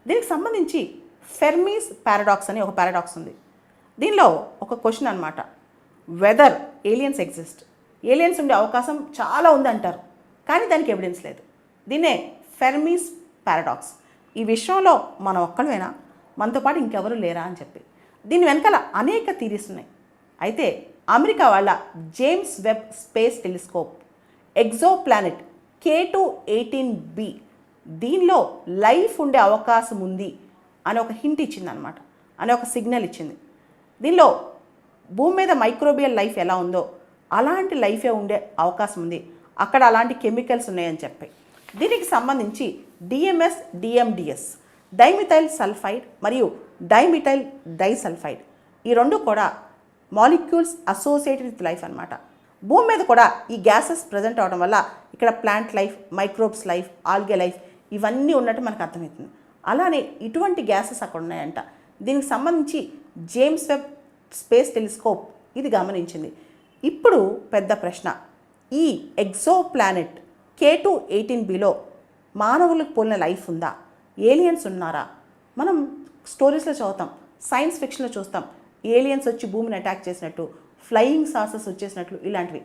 దీనికి సంబంధించి ఫెర్మీస్ పారాడాక్స్ అని ఒక పారాడాక్స్ ఉంది. దీనిలో ఒక క్వశ్చన్ అనమాట, వెదర్ ఏలియన్స్ ఎగ్జిస్ట్, ఏలియన్స్ ఉండే అవకాశం చాలా ఉంది అంటారు, కానీ దానికి ఎవిడెన్స్ లేదు. దీన్నే ఫెర్మీస్ పారాడాక్స్. ఈ విషయంలో మనం ఒక్కడమేనా, మనతో పాటు ఇంకెవరు లేరా అని చెప్పి దీని వెనకాల అనేక థీరీస్ ఉన్నాయి. అయితే అమెరికా వాళ్ళ James Webb space telescope exo planet K2-18b దీనిలో లైఫ్ ఉండే అవకాశం ఉంది అని ఒక హింట్ ఇచ్చింది అనమాట, అని ఒక సిగ్నల్ ఇచ్చింది. దీనిలో భూమి మీద మైక్రోబియల్ లైఫ్ ఎలా ఉందో అలాంటి లైఫే ఉండే అవకాశం ఉంది, అక్కడ అలాంటి కెమికల్స్ ఉన్నాయని చెప్పి. దీనికి సంబంధించి డిఎంఎస్ డిఎండిఎస్ డైమిథైల్ సల్ఫైడ్ మరియు డైమిథైల్ డైసల్ఫైడ్ ఈ రెండు కూడా మాలిక్యూల్స్ అసోసియేటెడ్ విత్ లైఫ్ అనమాట. భూమి మీద కూడా ఈ గ్యాసెస్ ప్రజెంట్ అవడం వల్ల ఇక్కడ plant life, microbes life, algae life ఇవన్నీ ఉన్నట్టు మనకు అర్థమవుతుంది. అలానే ఇటువంటి గ్యాసెస్ అక్కడ ఉన్నాయంట. దీనికి సంబంధించి జేమ్స్ వెబ్ స్పేస్ టెలిస్కోప్ ఇది గమనించింది. ఇప్పుడు పెద్ద ప్రశ్న, ఈ ఎగ్జో ప్లానెట్ K2-18bలో మానవులకు పోలిన లైఫ్ ఉందా, ఏలియన్స్ ఉన్నారా? మనం స్టోరీస్లో చదువుతాం, సైన్స్ ఫిక్షన్లో చూస్తాం, ఏలియన్స్ వచ్చి భూమిని అటాక్ చేసినట్టు, ఫ్లయింగ్ సాసెస్ వచ్చేసినట్లు ఇలాంటివి.